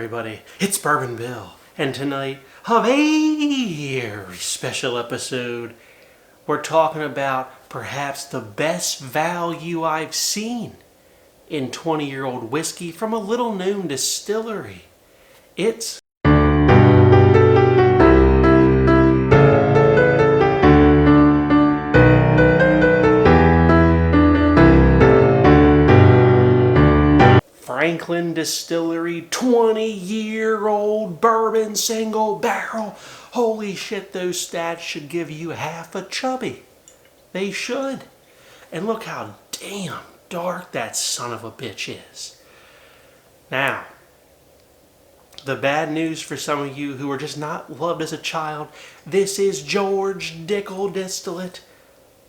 everybody? It's Bourbon Bill, and tonight, a very special episode. We're talking about perhaps the best value I've seen in 20-year-old whiskey from a little-known distillery. It's Franklin Distillery 20-year-old bourbon single barrel. Holy shit, those stats should give you half a chubby. They should. And look how damn dark that son of a bitch is. Now, the bad news for some of you who were just not loved as a child, this is George Dickel Distillate.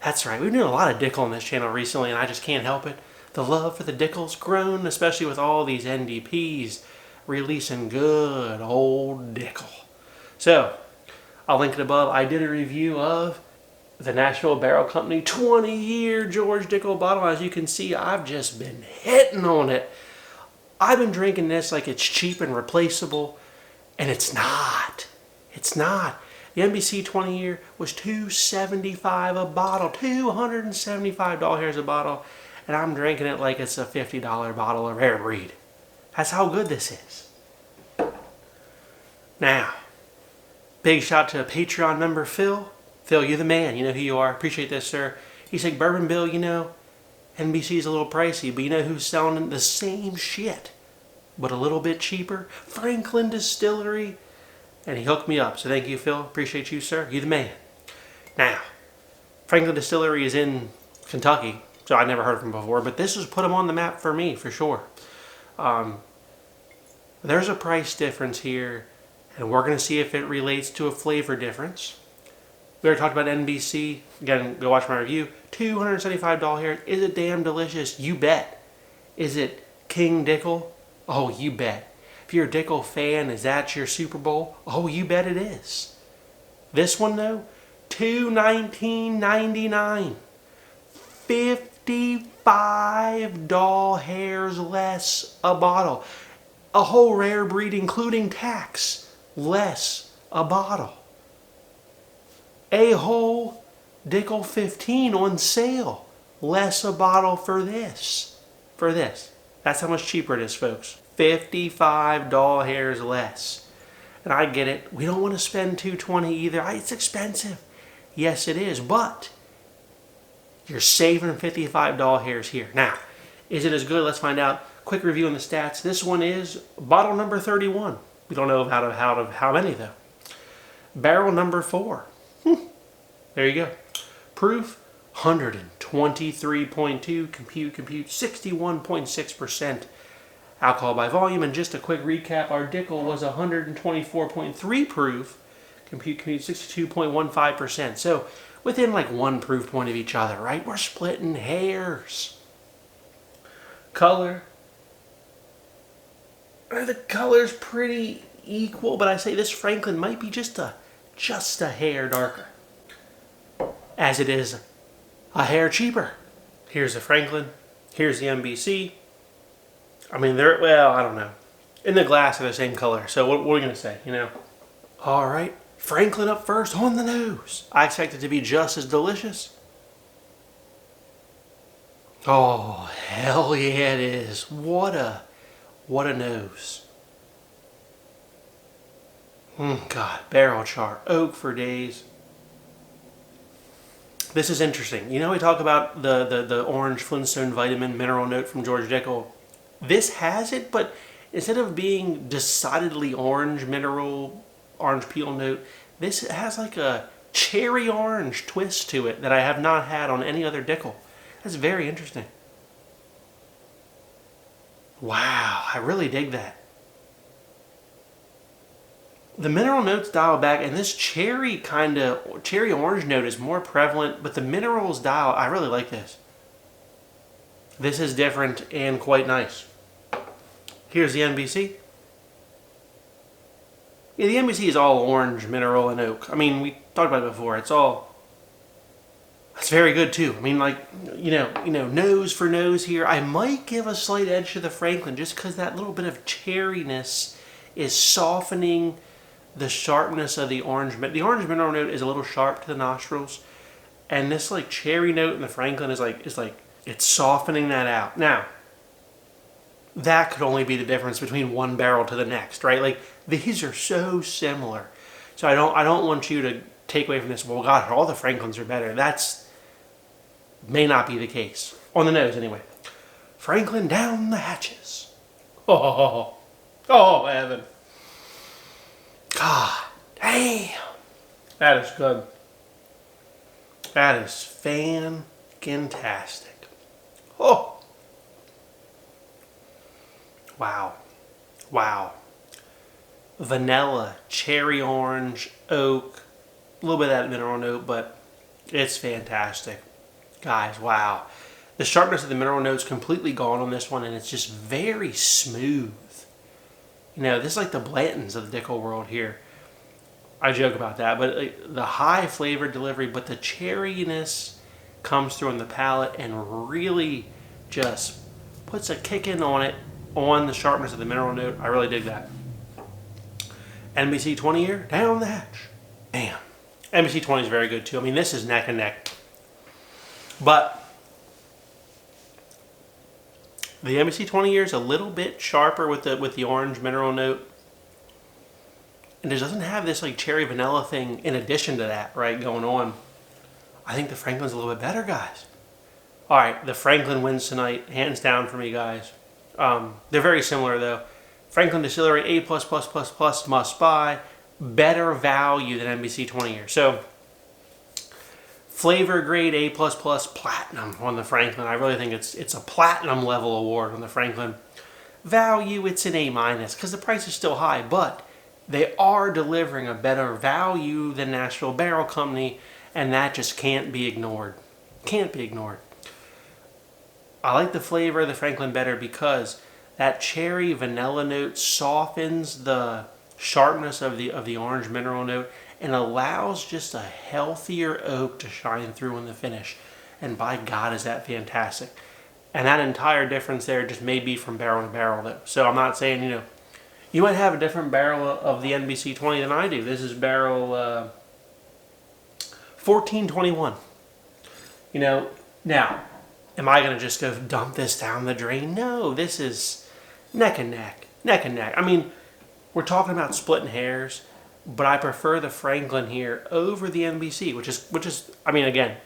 That's right, we've been doing a lot of Dickel on this channel recently, and I just can't help it. The love for the Dickel's grown, especially with all these NDPs releasing good old Dickel. So, I'll link it above. I did a review of the National Barrel Company 20-year George Dickel bottle. As you can see, I've just been hitting on it. I've been drinking this like it's cheap and replaceable, and it's not. It's not. The NBC 20-year was $275 a bottle, $275 a bottle. And I'm drinking it like it's a $50 bottle of Rare Breed. That's how good this is. Now, big shout to a Patreon member, Phil. Phil, you're the man. You know who you are. Appreciate this, sir. He said, Bourbon Bill, you know, NBC's a little pricey, but you know who's selling the same shit, but a little bit cheaper? Franklin Distillery. And he hooked me up. So thank you, Phil. Appreciate you, sir. You're the man. Now, Franklin Distillery is in Kentucky. So I never heard of him before, but this has put him on the map for me, for sure. There's a price difference here, and we're going to see if it relates to a flavor difference. We already talked about NBC. Again, go watch my review. $275 here. Is it damn delicious? You bet. Is it King Dickel? Oh, you bet. If you're a Dickel fan, is that your Super Bowl? Oh, you bet it is. This one, though, $219.99. $55 hairs less a bottle. A whole Rare Breed, including tax, less a bottle. A whole Dickel 15 on sale, less a bottle for this. For this. That's how much cheaper it is, folks. $55 hairs less. And I get it. We don't want to spend $220 either. It's expensive. Yes, it is. But you're saving $55 hairs here. Now, is it as good? Let's find out. Quick review on the stats. This one is bottle number 31. We don't know out of how many, though. Barrel number 4. There you go. Proof, 123.2. Compute, 61.6%. Alcohol by volume. And just a quick recap, our Dickel was 124.3 proof. Compute, 62.15%. So, within like one proof point of each other, right? We're splitting hairs. Color. The color's pretty equal, but I say this Franklin might be just a hair darker, as it is a hair cheaper. Here's the Franklin. Here's the NBC. I mean, well, I don't know. In the glass, they're the same color. So what are we going to say, you know? All right. Franklin up first on the nose. I expect it to be just as delicious. Oh, hell yeah it is. What a nose. God, barrel char, oak for days. This is interesting. You know, we talk about the orange Flintstone vitamin mineral note from George Dickel. This has it, but instead of being decidedly orange mineral, orange peel note, this has like a cherry orange twist to it that I have not had on any other Dickel. That's very interesting. Wow, I really dig that. The mineral notes dial back, and this cherry orange note is more prevalent, but the minerals dial, I really like this. This is different and quite nice. Here's the NBC. Yeah, the NBC is all orange, mineral, and oak. I mean, we talked about it before. It's very good too. I mean, like, you know, nose for nose here. I might give a slight edge to the Franklin just because that little bit of cherryness is softening the sharpness of the orange. The orange mineral note is a little sharp to the nostrils, and this like cherry note in the Franklin is like it's softening that out. Now, that could only be the difference between one barrel to the next, right? Like these are so similar. So I don't want you to take away from this, well, God, all the Franklins are better. That's may not be the case. On the nose, anyway. Franklin down the hatches. Oh, heaven. God damn. That is good. That is fan-tastic. Oh. Wow. Wow. Vanilla, cherry orange, oak, a little bit of that mineral note, but it's fantastic. Guys, wow. The sharpness of the mineral note's completely gone on this one, and it's just very smooth. You know, this is like the Blantons of the Dickel world here. I joke about that, but like, the high flavor delivery, but the cherryness comes through on the palate and really just puts a kick in on it, on the sharpness of the mineral note. I really dig that. NBC 20 year, down the hatch. Damn. NBC 20 is very good too. I mean, this is neck and neck. But the NBC 20 year is a little bit sharper with the orange mineral note. And it doesn't have this like cherry vanilla thing in addition to that, right, going on. I think the Franklin's a little bit better, guys. All right, the Franklin wins tonight, hands down for me, guys. They're very similar though. Franklin Distillery A++++ must buy, better value than NBC 20 year. So flavor grade A++ platinum on the Franklin. I really think it's a platinum level award on the Franklin. Value, it's an A- because the price is still high, but they are delivering a better value than Nashville Barrel Company, and that just can't be ignored. Can't be ignored. I like the flavor of the Franklin better because that cherry vanilla note softens the sharpness of the orange mineral note and allows just a healthier oak to shine through in the finish. And by God, is that fantastic. And that entire difference there just may be from barrel to barrel though. So I'm not saying, you know, you might have a different barrel of the NBC 20 than I do. This is barrel 1421. You know, now, am I going to just go dump this down the drain? No, this is neck and neck. Neck and neck. I mean, we're talking about splitting hairs, but I prefer the Franklin here over the NBC, which is I mean, again,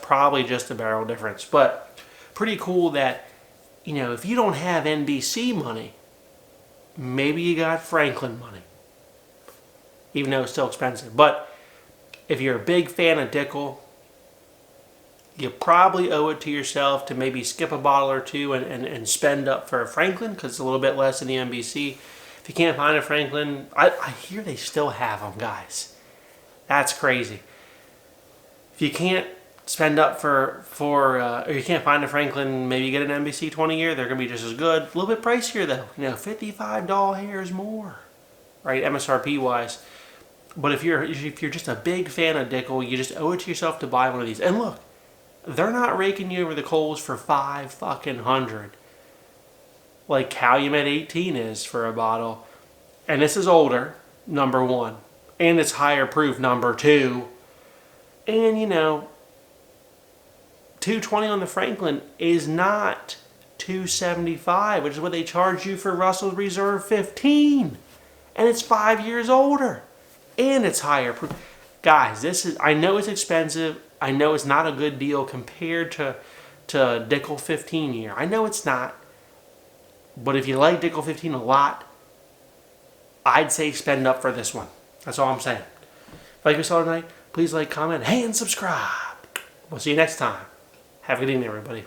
probably just a barrel difference. But pretty cool that, you know, if you don't have NBC money, maybe you got Franklin money, even though it's still expensive. But if you're a big fan of Dickel, you probably owe it to yourself to maybe skip a bottle or two and spend up for a Franklin because it's a little bit less than the NBC. If you can't find a Franklin, I hear they still have them, guys. That's crazy. If you can't spend up or you can't find a Franklin, maybe you get an NBC 20 year. They're going to be just as good. A little bit pricier though. You know, $55 hairs more, right? MSRP wise. But if you're just a big fan of Dickel, you just owe it to yourself to buy one of these. And look, they're not raking you over the coals for $500 like Calumet 18 is for a bottle. And this is older, number one. And it's higher proof, number two. And you know, $220 on the Franklin is not $275, which is what they charge you for Russell's Reserve 15. And it's 5 years older. And it's higher proof. Guys, I know it's expensive. I know it's not a good deal compared to Dickel 15 year. I know it's not. But if you like Dickel 15 a lot, I'd say spend up for this one. That's all I'm saying. If you like what you saw tonight, please like, comment, and subscribe. We'll see you next time. Have a good evening, everybody.